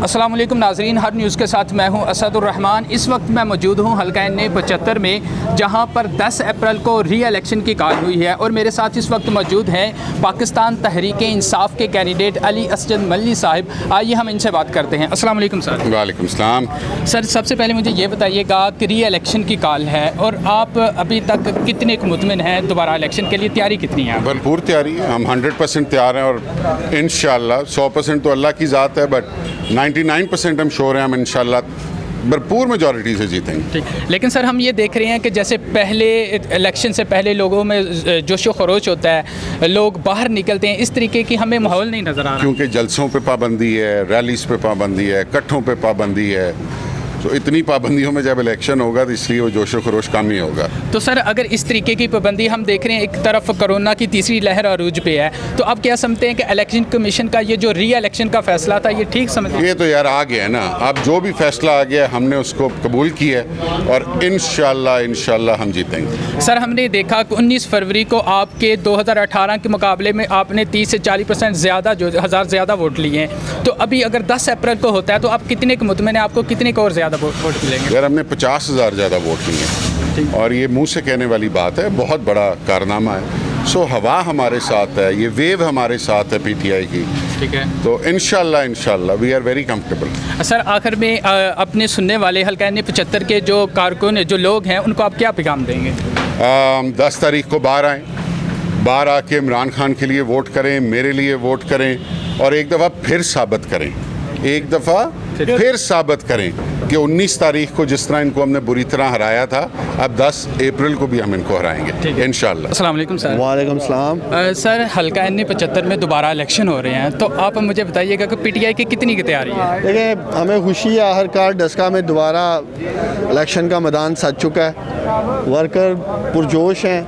अस्सलाम वालेकुम नाज़रीन, हर न्यूज़ के साथ मैं हूं असद। इस वक्त मैं मौजूद हूं हल्का एन 75 में, जहां पर 10 अप्रैल को री इलेक्शन की कॉल हुई है और मेरे साथ इस वक्त मौजूद हैं पाकिस्तान तहरीक इंसाफ के कैंडिडेट अली असजद मल्ही साहब। आइए हम इनसे बात करते हैं। अस्सलाम वालेकुम सर। वालेकुम सलाम। सर, सबसे पहले मुझे ये बताइएगा कि री इलेक्शन की कॉल है और आप अभी तक कितने मुतमिन हैं, दोबारा इलेक्शन के लिए तैयारी कितनी है? भरपूर तैयारी है, हम 100% तैयार हैं और इंशाल्लाह 100% तो अल्लाह की ज़ात है, बट 99% हम श्योर हैं हम इंशाल्लाह भरपूर मेजॉरिटी से जीतेंगे। ठीक, लेकिन सर हम ये देख रहे हैं कि जैसे पहले इलेक्शन से पहले लोगों में जोशो खरोश होता है, लोग बाहर निकलते हैं, इस तरीके की हमें माहौल नहीं नज़र आ रहा। क्योंकि जलसों पे पाबंदी है, रैलीज़ पे पाबंदी है, इकट्ठों पे पाबंदी है, तो इतनी पाबंदियों में जब इलेक्शन होगा तो इसलिए वो जोशो खरोश कम ही होगा। तो सर अगर इस तरीके की पाबंदी हम देख रहे हैं, एक तरफ कोरोना की तीसरी लहर अरूज पे है, तो आप क्या समझते हैं कि इलेक्शन कमीशन का ये जो री इलेक्शन का फैसला था ये ठीक समझते हैं? ये तो यार आ गया है ना, अब जो भी फैसला आ गया हमने उसको कबूल किया है और इंशाल्लाह हम जीतेंगे। सर हमने देखा कि 19 फरवरी को आपके 2018 के मुकाबले में आपने 30 से 40% ज़्यादा ज़्यादा वोट लिए हैं, तो अभी अगर 10 अप्रैल को होता है तो आप कितने के मुतमिन हैं, आपको कितने को और ज़्यादा वोट मिलेंगे? यार हमने 50,000 ज़्यादा वोट लिए और ये मुंह से कहने वाली बात है, बहुत बड़ा कारनामा है। सो हवा हमारे साथ है, ये वेव हमारे साथ है पीटीआई की। ठीक है, तो इंशाल्लाह we are very comfortable. Sir आखिर में अपने सुनने वाले हल्का एन 75 के जो कारकुन जो लोग हैं उनको आप क्या पैगाम देंगे? 10 तारीख को बाहर आएँ, बाहर आके इमरान खान के लिए वोट करें, मेरे लिए वोट करें और एक दफ़ा फिर साबित करें, एक दफ़ा फिर साबित करें कि 19 तारीख को जिस तरह इनको हमने बुरी तरह हराया था, अब 10 अप्रैल को भी हम इनको हराएंगे इंशाल्लाह। अस्सलाम वालेकुम सर। वालेकुम सलाम। सर हल्का एन 75 में दोबारा इलेक्शन हो रहे हैं, तो आप मुझे बताइएगा कि पीटीआई की कितनी की तैयारी है? देखिए, हमें खुशी है आखिरकार डस्का में दोबारा इलेक्शन का मैदान सज चुका है, वर्कर पुरजोश हैं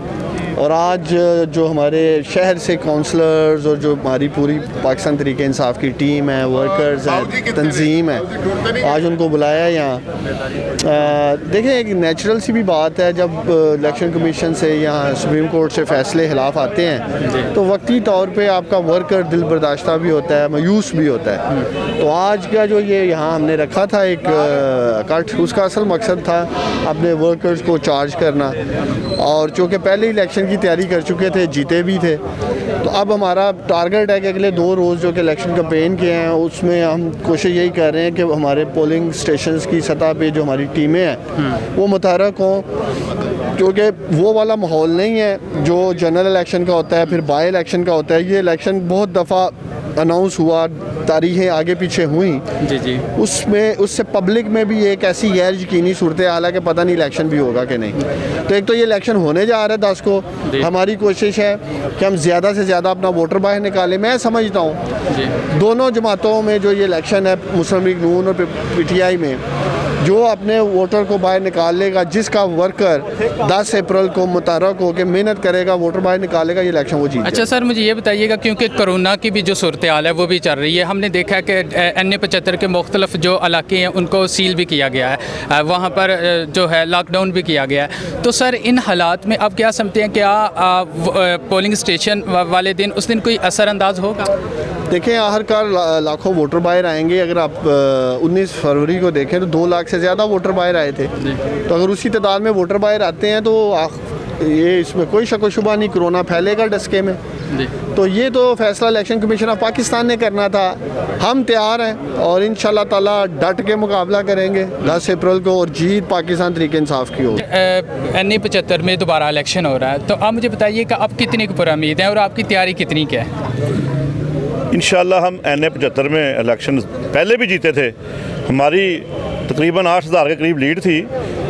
और आज जो हमारे शहर से काउंसलर्स और जो हमारी पूरी पाकिस्तान तहरीक इंसाफ की टीम है, वर्कर्स हैं, तंजीम है, आज उनको बुलाया है यहाँ। देखें, एक नेचुरल सी भी बात है, जब इलेक्शन कमीशन से यहाँ सुप्रीम कोर्ट से फ़ैसले खिलाफ आते हैं तो वक्ती तौर पे आपका वर्कर दिल बर्दाश्ता भी होता है, मायूस भी होता है। तो आज का जो ये यहाँ हमने रखा था एक इकट्ठ, उसका असल मकसद था अपने वर्कर्स को चार्ज करना, और चूँकि पहले इलेक्शन की तैयारी कर चुके थे, जीते भी थे, तो अब हमारा टारगेट है कि अगले 2 रोज़ जो कि इलेक्शन कैंपेन के हैं उसमें हम कोशिश यही कर रहे हैं कि हमारे पोलिंग स्टेशंस की सतह पे जो हमारी टीमें हैं वो मुतहरक हों, क्योंकि वो वाला माहौल नहीं है जो जनरल इलेक्शन का होता है, फिर बाई इलेक्शन का होता है। ये इलेक्शन बहुत दफ़ा अनाउंस हुआ, तारीखें आगे पीछे हुई जी, उसमें उससे पब्लिक में भी एक ऐसी गैर यकीनी सूरत हाल है कि पता नहीं इलेक्शन भी होगा कि नहीं। तो एक तो ये इलेक्शन होने जा रहा है 10 को, हमारी कोशिश है कि हम ज़्यादा से ज़्यादा अपना वोटर बाहर निकालें। मैं समझता हूँ दोनों जमातों में जो ये इलेक्शन है, मुस्लिम लीग नून और पीटीआई में, जो अपने वोटर को बाहर निकाल लेगा, जिसका वर्कर 10 अप्रैल को मुतहरक होकर मेहनत करेगा, वोटर बाहर निकालेगा, ये इलेक्शन वो जीत। अच्छा सर, मुझे ये बताइएगा, क्योंकि कोरोना की भी जो सूरत हाल है वो भी चल रही है, हमने देखा है कि एन 75 के मुख्तलिफ जो इलाके हैं उनको सील भी किया गया है, वहाँ पर जो है लॉकडाउन भी किया गया है। तो सर इन हालात में आप क्या समझते हैं, क्या पोलिंग स्टेशन वाले दिन उस दिन कोई असरअंदाज होगा? देखें, आखिरकार लाखों वोटर बाहर आएंगे। अगर आप 19 फरवरी को देखें तो 2 लाख से ज़्यादा वोटर बाहर आए थे, तो अगर उसी तादाद में वोटर बाहर आते हैं तो ये इसमें कोई शक व शुबा नहीं कोरोना फैलेगा डस्के में। तो ये तो फैसला इलेक्शन कमीशन ऑफ पाकिस्तान ने करना था। हम तैयार हैं और इंशाल्लाह ताला डट के मुकाबला करेंगे 10 अप्रैल को और जीत पाकिस्तान तहरीक इंसाफ की होगी। एन 75 में दोबारा इलेक्शन हो रहा है, तो आप मुझे बताइए कि आप कितने की पुरामीद हैं और आपकी तैयारी कितनी क्या है? इंशाल्लाह हम एन 75 में इलेक्शन पहले भी जीते थे, हमारी तकरीबन 8,000 के करीब लीड थी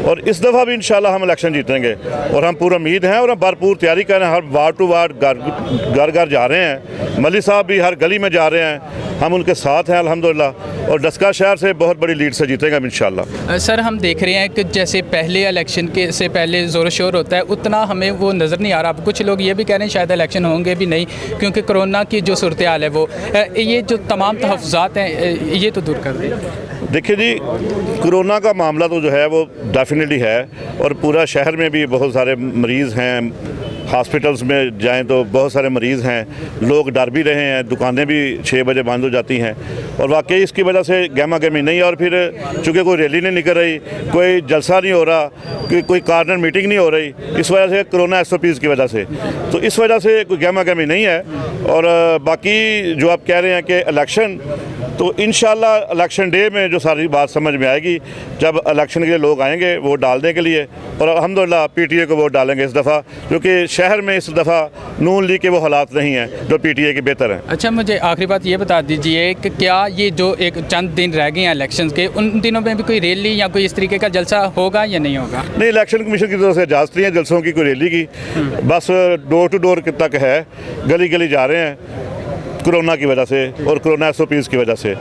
और इस दफ़ा भी इंशाल्लाह हम इलेक्शन जीतेंगे और हम पूरा उम्मीद हैं और हम भरपूर तैयारी कर रहे हैं। हर वार्ड टू वार्ड घर घर जा रहे हैं, मल्ही साहब भी हर गली में जा रहे हैं, हम उनके साथ हैं अल्हम्दुलिल्लाह, और डस्का शहर से बहुत बड़ी लीड से जीतेंगे इंशाल्लाह। सर हम देख रहे हैं कि जैसे पहले इलेक्शन के से पहले ज़ोर शोर होता है, उतना हमें वो नज़र नहीं आ रहा। कुछ लोग ये भी कह रहे हैं शायद इलेक्शन होंगे भी नहीं, क्योंकि कोरोना की जो सूरत हाल है वो ये जो तमाम तहफ़्फ़ुज़ात हैं ये तो दूर कर दें। देखिए जी, कोरोना का मामला तो जो है वो डेफिनेटली है और पूरा शहर में भी बहुत सारे मरीज़ हैं, हॉस्पिटल्स में जाएं तो बहुत सारे मरीज़ हैं, लोग डर भी रहे हैं, दुकानें भी 6 बजे बंद हो जाती हैं और वाकई इसकी वजह से गहमा गहमी नहीं है। और फिर चूँकि कोई रैली नहीं निकल रही, कोई जलसा नहीं हो रहा, कोई कॉर्नर मीटिंग नहीं हो रही, इस वजह से कोरोना SOPs की वजह से, तो इस वजह से कोई गहमा गहमी नहीं है। और बाकी जो आप कह रहे हैं कि इलेक्शन, तो इंशाल्लाह इलेक्शन डे में जो सारी बात समझ में आएगी, जब इलेक्शन के लिए लोग आएंगे वोट डालने के लिए, और अल्हम्दुलिल्लाह PTA को वोट डालेंगे इस दफ़ा, क्योंकि शहर में इस दफ़ा नून लीग के वो हालात नहीं हैं जो PTA के बेहतर हैं। अच्छा, मुझे आखिरी बात ये बता दीजिए कि क्या ये जो एक चंद दिन रह गए हैं इलेक्शन के, उन दिनों में भी कोई रैली या कोई इस तरीके का जलसा होगा या नहीं होगा? नहीं, इलेक्शन कमीशन की तरफ से इजाज़त नहीं है जलसों की, कोई रैली की, बस डोर टू डोर तक है, गली गली जा रहे हैं कोरोना की वजह से और कोरोना SOPs की वजह से।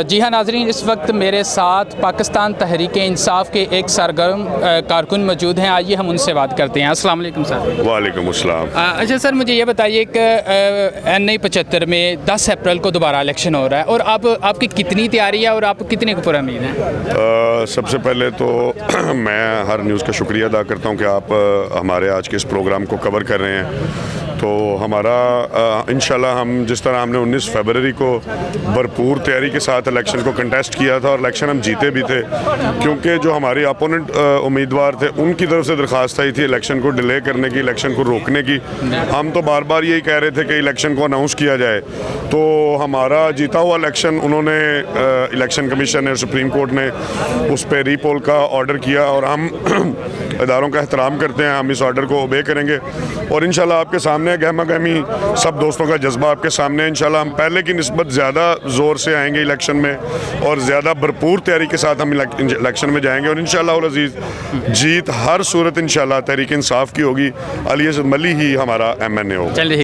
जी हाँ नाजरीन, इस वक्त मेरे साथ पाकिस्तान तहरीक इंसाफ के एक सरगर्म कारकुन मौजूद हैं। आइए हम उनसे बात करते हैं। अस्सलाम वालेकुम सर। वालेकुम अस्सलाम। अच्छा सर, मुझे ये बताइए कि NI 75 में 10 अप्रैल को दोबारा इलेक्शन हो रहा है, और अब आपकी कितनी तैयारी है और आप कितने को पूरा उम्मीद है? सबसे पहले तो मैं हर न्यूज़ का शुक्रिया अदा करता हूँ कि आप हमारे आज के इस प्रोग्राम को कवर कर रहे हैं। तो हमारा इंशाल्लाह हम जिस तरह हमने 19 फरवरी को भरपूर तैयारी के साथ इलेक्शन को कंटेस्ट किया था और इलेक्शन हम जीते भी थे, क्योंकि जो हमारे अपोनेंट उम्मीदवार थे उनकी तरफ से दरख्वास्त आई थी इलेक्शन को डिले करने की, इलेक्शन को रोकने की। हम तो बार बार यही कह रहे थे कि इलेक्शन को अनाउंस किया जाए। तो हमारा जीता हुआ इलेक्शन उन्होंने इलेक्शन कमीशन ने, सुप्रीम कोर्ट ने उस पर रीपोल का ऑर्डर किया और हम इदारों का एहतराम करते हैं, हम इस ऑर्डर को ओबे करेंगे और इंशाल्लाह आपके सामने गहमा गहमी सब दोस्तों का जज्बा आपके सामने। इंशाल्लाह हम पहले की निस्बत ज़्यादा ज़ोर से आएंगे इलेक्शन में और ज़्यादा भरपूर तैयारी के साथ हम इलेक्शन में जाएंगे और इंशाल्लाह उल अज़ीज़ जीत हर सूरत इंशाल्लाह तहरीक इंसाफ की होगी। असजद मली ही हमारा MNA होगा।